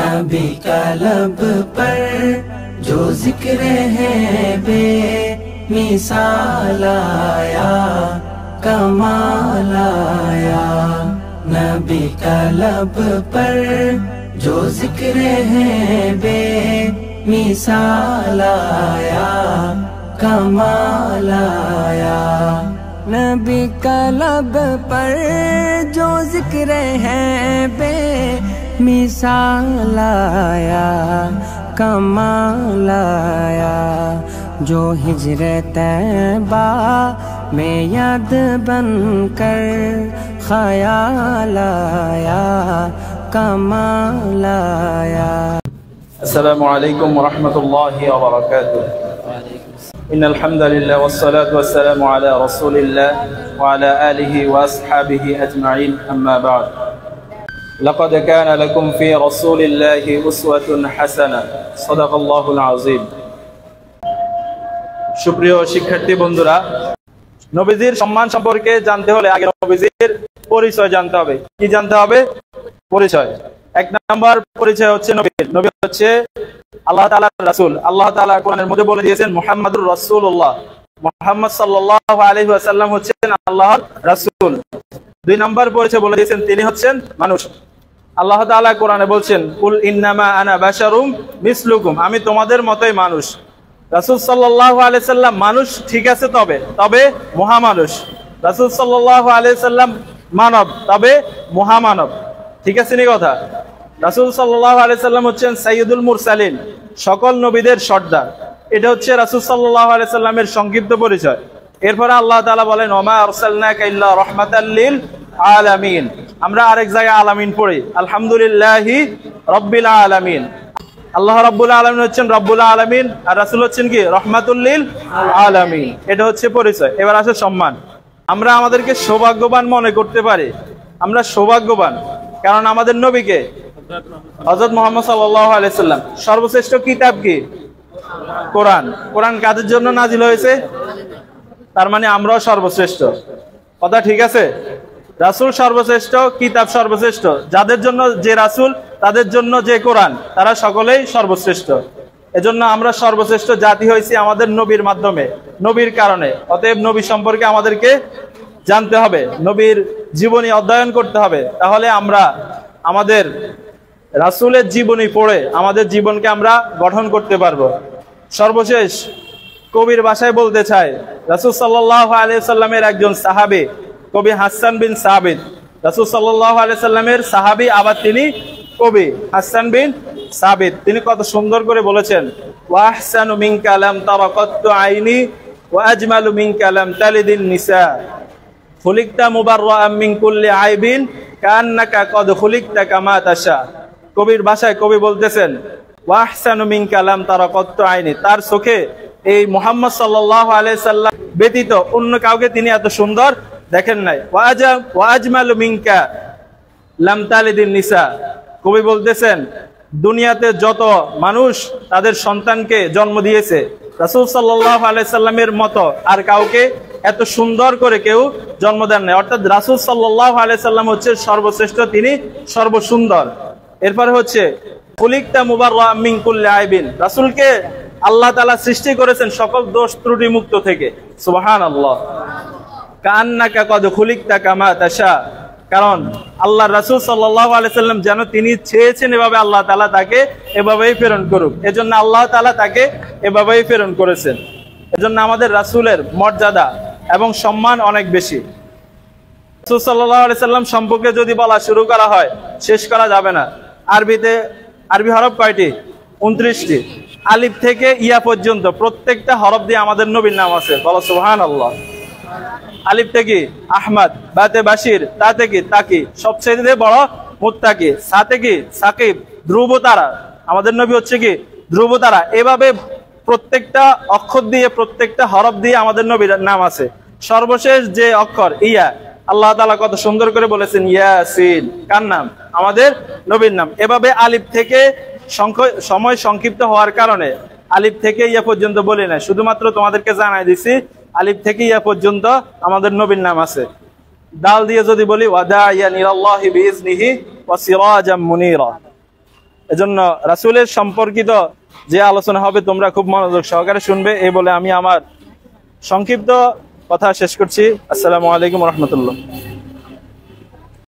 नबी का लब पर जो जिक्र है बे मिसाल आया, कमाल आया। नबी का लब पर जो जिक्र है बे मिसाल आया, कमाल आया। नबी का लब पर जो जिक्र है बे मिसाल आया, कमाल आया। जो हिजरत तैबा में याद बनकर ख्याल आया, कमाल आया। अस्सलामु अलैकुम व रहमतुल्लाहि व बरकातुहू। इन्नल हम्दुलिल्लाह वस्सलातु वस्सलामु अला रसूलिल्लाह व अला आलिहि व अस्हाबिहि अजमाइन, अम्मा बाद। लक़द कान लकुम फी रसूलिल्लाहि उस्वतुन हासाना, सदाकाल्लाहुल आज़ीम। সুপ্রিয় শিক্ষার্থী বন্ধুরা, নবীজির সম্মান সম্পর্কে জানতে হলে আগে নবীজির পরিচয় জানতে হবে। কি জানতে হবে? পরিচয়। এক নাম্বার পরিচয় হচ্ছে নবী হচ্ছে আল্লাহ তাআলার রাসূল। আল্লাহ তাআলা কোরআনের মধ্যে বলে দিয়েছেন মুহাম্মাদুর রাসূলুল্লাহ, মুহাম্মদ সাল্লাল্লাহু আলাইহি ওয়াসাল্লাম হচ্ছেন আল্লাহর রাসূল। দুই নাম্বার পরিচয় বলে দিয়েছেন তিনি হচ্ছেন মানুষ। আল্লাহ তাআলা কোরআনে বলছেন কুল ইন্নামা আনা বাশারুম মিসলুকুম, আমি তোমাদের মতোই মানুষ। রাসূল সাল্লাল্লাহু আলাইহি সাল্লাম মানুষ ঠিক আছে, তবে মহামানুষ। রাসূল সাল্লাল্লাহু আলাইহি সাল্লাম মানব, তবে মহামানব। ঠিক আছে নি কথা? রাসূল সাল্লাল্লাহু আলাইহি সাল্লাম হচ্ছেন সাইয়্যিদুল মুরসালিন, সকল নবীদের সর্দার। এটা হচ্ছে রাসূল সাল্লাল্লাহু আলাইহি সাল্লামের সংক্ষিপ্ত পরিচয়। এরপরে আল্লাহ তাআলা বলেন ওমা আরসালনাকা ইল্লা রাহমাতাল লিল আলামিন। আমরা আরেক জায়গায় আলামিন পড়ি, আলহামদুলিল্লাহি রাব্বিল আলামিন। আল্লাহ রাব্বুল আলামিন হচ্ছেন রাব্বুল আলামিন, আর রাসূল হচ্ছেন কি রাহমাতুল লিল আলামিন। এটা হচ্ছে পরিচয়। এবার আসে সম্মান। আমরা আমাদেরকে সৌভাগ্যবান মনে করতে পারি, আমরা সৌভাগ্যবান কারণ আমাদের নবীকে হযরত মুহাম্মদ সাল্লাল্লাহু আলাইহি সাল্লাম। সর্বশ্রেষ্ঠ কিতাব কি? কোরআন। কোরআন কাদের জন্য নাজিল হয়েছে? তার মানে আমরাও সর্বশ্রেষ্ঠ। কথা ঠিক আছে? রাসূল সর্বশ্রেষ্ঠ, কিতাব সর্বশ্রেষ্ঠ। যাদের জন্য যে রাসূল, তাদের জন্য যে কোরআন, তারা সকলেই সর্বশ্রেষ্ঠ। এজন্য আমরা সর্বশ্রেষ্ঠ জাতি হয়েছি আমাদের নবীর মাধ্যমে, নবীর কারণে। অতএব নবী সম্পর্কে আমাদেরকে জানতে হবে, নবীর জীবনী অধ্যয়ন করতে হবে। তাহলে আমরা আমাদের রাসূলের জীবনী পড়ে আমাদের জীবনকে আমরা গঠন করতে পারবো। সর্বশেষ কবির ভাষায় বলতে চাই, রাসূল সাল্লাল্লাহু আলাইহি সাল্লামের একজন সাহাবী কবি হাসান বিন সাবিত। রাসূল সাল্লাল্লাহু আলাইহি সাল্লামের সাহাবী, আবার তিনি কবি হাসান বিন সাবিত। তিনি কত সুন্দর করে বলেছেন ওয়া আহসানু মিনকা লাম তারা কাত্তু আইনি ওয়া আজমালু মিনকা লাম তালিদিন নিসা খুলিকতা মুবাররাআম মিন কুল্লি আইবিন কান্নাকা কদ খুলিকতা কামা তাশা। কবির ভাষায় কবি বলতেছেন ওয়া আহসানু মিনকা লাম তারা কাত্তু আইনি, তার চোখে এই মুহাম্মদ সাল্লাল্লাহু আলাইহি সাল্লাম ব্যতীত অন্য কাউকে তিনি এত সুন্দর দেখেন নাই। ওয়া আজমালু মিনকা লাম তালিদিন নিসা। কবি বলতেছেন দুনিয়াতে যত মানুষ তাদের সন্তানকে জন্ম দিয়েছে, রাসূল সাল্লাল্লাহু আলাইহি সাল্লামের মতো আর কাউকে এত সুন্দর করে কেউ জন্ম দেন নাই। অর্থাৎ রাসূল সাল্লাল্লাহু আলাইহি সাল্লাম হচ্ছে সর্বশ্রেষ্ঠ, তিনি সর্বসুন্দর। এরপরে হচ্ছে খুলিকতা মুবাররাআম মিন কুল্লি আইবিন, রাসূলকে আল্লাহ তাআলা সৃষ্টি করেছেন সকল দোষ ত্রুটি মুক্ত থেকে। সুবহানাল্লাহ। কান্নাকা কদ খুলিকতা কামা তাশা, কারণ আল্লাহ রাসূল সাল্লাল্লাহু আলাইহি সাল্লাম যেন তিনি চেয়েছেন এভাবে আল্লাহ তাআলা তাকে এভাবেই প্রেরণ করুক, এজন্য আল্লাহ তাআলা তাকে এভাবেই প্রেরণ করেছেন। এজন্য আমাদের রাসূলের মর্যাদা এবং সম্মান অনেক বেশি। রাসূল সাল্লাল্লাহু আলাইহি সাল্লাম সম্পর্কে যদি বলা শুরু করা হয় শেষ করা যাবে না। আরবি হরফ কয়টি? 29টি। আলিফ থেকে ইয়া পর্যন্ত প্রত্যেকটা হরফ দিয়ে আমাদের নবীর নাম আছে। বলো সুবহানাল্লাহ। আলিফ থেকে আহমদ, বাতে বাশির, তা থেকে তাকি, সবচেয়ে বড় মুত্তাকি, সা থেকে সাকিব, ধ্রুব তারা। আমাদের নবী হচ্ছে কি ধ্রুব তারা। এভাবে প্রত্যেকটা অক্ষর দিয়ে প্রত্যেকটা হরফ দিয়ে আমাদের নবীর নাম আছে। সর্বশেষ যে অক্ষর ইয়া, আল্লাহ তাআলা কত সুন্দর করে বলেছেন ইয়াসিন, কার নাম? আমাদের নবীর নাম। এভাবে আলিফ থেকে সময় সংক্ষিপ্ত হওয়ার কারণে আলিফ থেকে ইয়া পর্যন্ত বলি না, শুধুমাত্র তোমাদেরকে জানাই দিছি আলিফ থেকে ইয়া পর্যন্ত আমাদের নবীর নাম আছে। দাল দিয়ে যদি বলি ওয়াদাইয়ান ইলাল্লাহি বিইজনিহি ওয়া সিরাজাম মুনীরা। এজন্য রাসূলের সম্পর্কিত যে আলোচনা হবে তোমরা খুব মনোযোগ সহকারে শুনবে, এই বলে আমি আমার সংক্ষিপ্ত কথা শেষ করছি। আসসালামু আলাইকুম ওয়া রাহমাতুল্লাহ।